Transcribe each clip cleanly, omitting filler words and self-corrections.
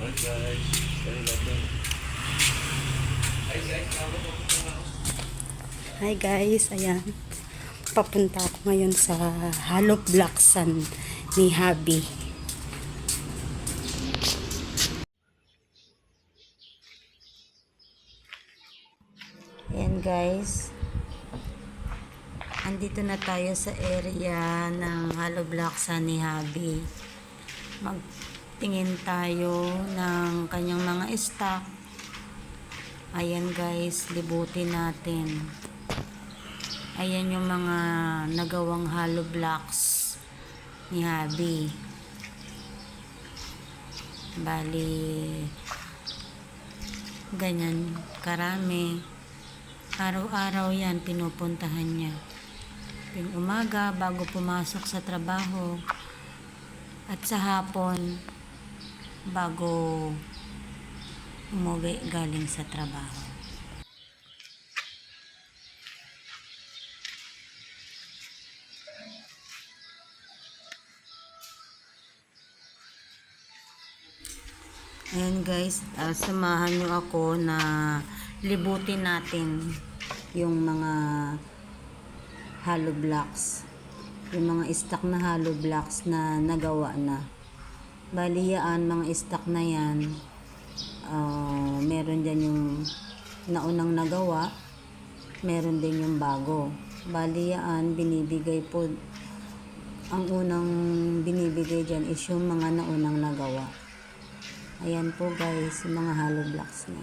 Hi guys, ayan. Papunta ako ngayon sa Hollow Blocks ni Habi. Ayan guys. Andito na tayo sa area ng Hollow Blocks ni Habi. Magtingin tayo ng kanyang mga stock. Ayan guys, libutin natin. Ayan yung mga nagawang hollow blocks ni Habi. Bali, ganyan karami. Araw-araw yan pinupuntahan niya. Yung umaga bago pumasok sa trabaho at sa hapon bago umuwi galing sa trabaho. Ayan guys, samahan nyo ako na libutin natin yung mga hollow blocks. Yung mga stock na hollow blocks na nagawa na. Bali yan, mga stock na yan. Meron dyan yung naunang nagawa. Meron din yung bago. Bali yan, binibigay po. Ang unang binibigay dyan is yung mga naunang nagawa. Ayan po guys, yung mga hollow blocks na.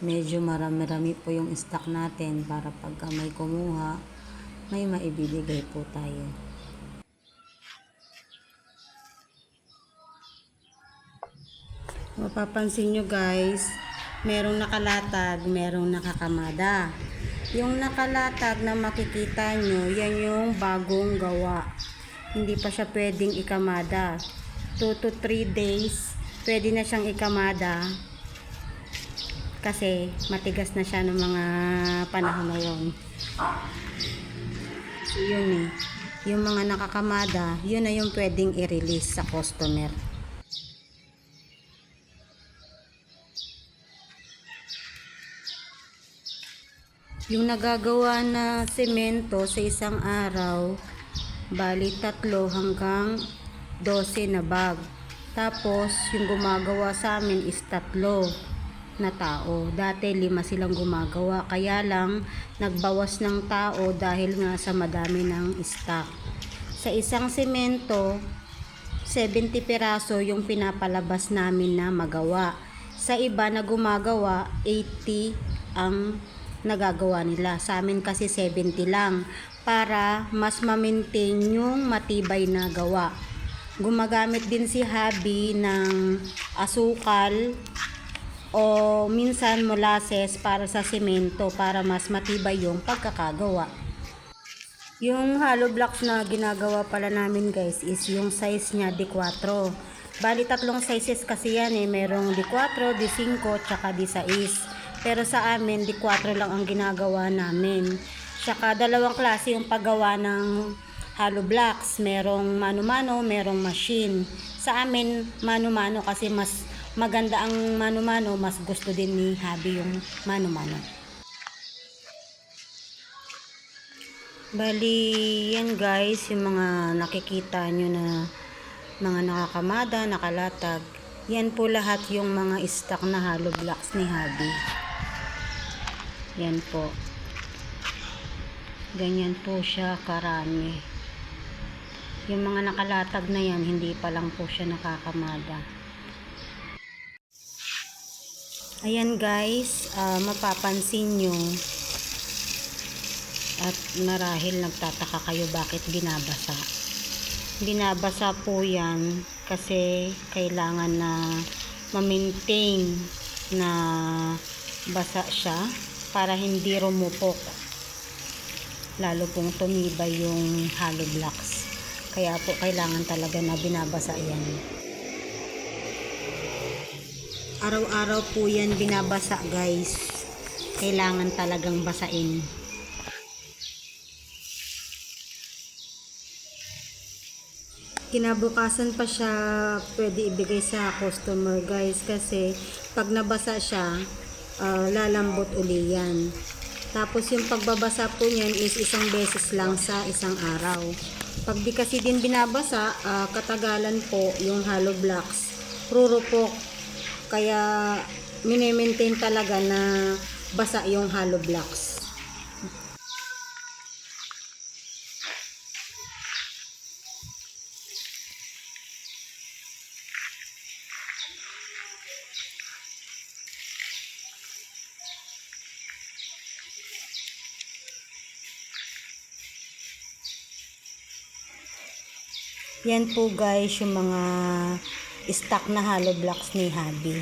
Medyo marami-rami po yung stock natin para pagka may kumuha, may maibibigay po tayo. Mapapansin nyo guys, merong nakalatag, merong nakakamada. Yung nakalatag na makikita nyo, yan yung bagong gawa. Hindi pa siya pwedeng ikamada. 2 to 3 days, pwede na siyang ikamada. Kasi matigas na siya ng mga panahon na yun. So yun yung mga nakakamada, yun na yung pwedeng i-release sa customer. Yung nagagawa na semento sa isang araw, bali 3 hanggang 12 na bag. Tapos yung gumagawa sa amin is 3 na tao. Dati 5 silang gumagawa, kaya lang nagbawas ng tao dahil nga sa madami ng stock. Sa isang semento 70 piraso yung pinapalabas namin na magawa. Sa iba na gumagawa 80 ang nagagawa nila. Sa amin kasi 70 lang para mas ma-maintain yung matibay na gawa. Gumagamit din si Habi ng asukal o minsan molasses para sa semento para mas matibay yung pagkakagawa. Yung hollow blocks na ginagawa pala namin guys is yung size niya D4. Bali 3 sizes kasi yan merong D4, D5, tsaka D6. Pero sa amin D4 lang ang ginagawa namin. Tsaka 2 klase yung paggawa ng hollow blocks. Merong mano-mano, merong machine. Sa amin mano-mano kasi mas maganda ang mano-mano, mas gusto din ni Habi yung mano-mano. Bali, yan guys, yung mga nakikita nyo na mga nakakamada, nakalatag. Yan po lahat yung mga stock na hollow blocks ni Habi. Yan po. Ganyan po siya karami. Yung mga nakalatag na yan, hindi pa lang po siya nakakamada. Ayan guys, mapapansin nyo at marahil nagtataka kayo bakit binabasa. Binabasa po yan kasi kailangan na ma-maintain na basa siya para hindi rumupok. Lalo pong tumibay yung hollow blocks. Kaya po kailangan talaga na binabasa yan. Araw-araw po yan binabasa guys. Kailangan talagang basain. kinabukasan pa siya pwede ibigay sa customer guys, kasi pag nabasa siya, lalambot uli yan. Tapos yung pagbabasa po niyan is isang beses lang sa isang araw. Pag di kasi din binabasa, katagalan po yung hollow blocks, rurupok. Kaya mini-maintain talaga na basa yung hollow blocks. Yan po guys yung mga stock na hollow blocks ni Habi.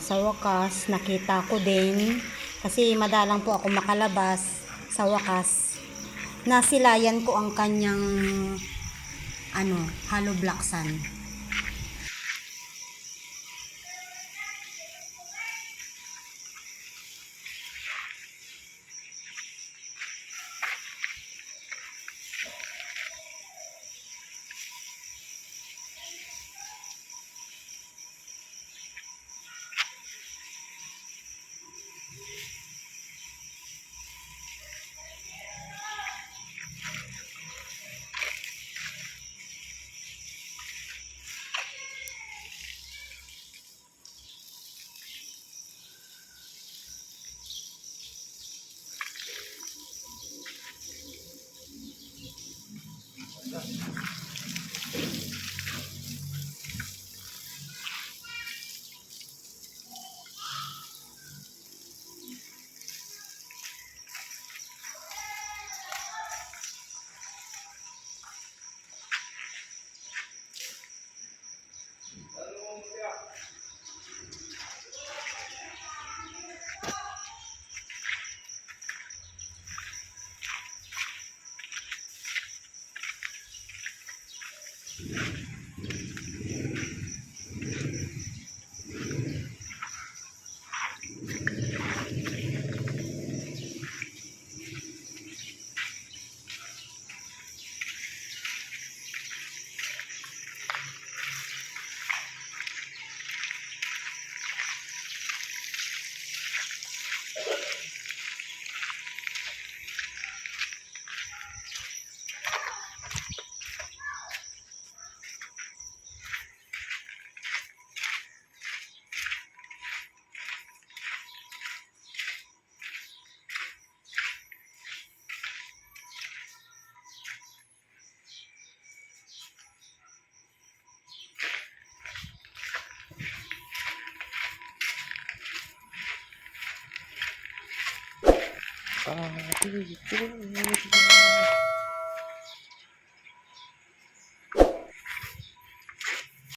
Sa wakas nakita ko din, kasi madalang po ako makalabas, sa wakas nasilayan ko ang kanyang hollow blocksan.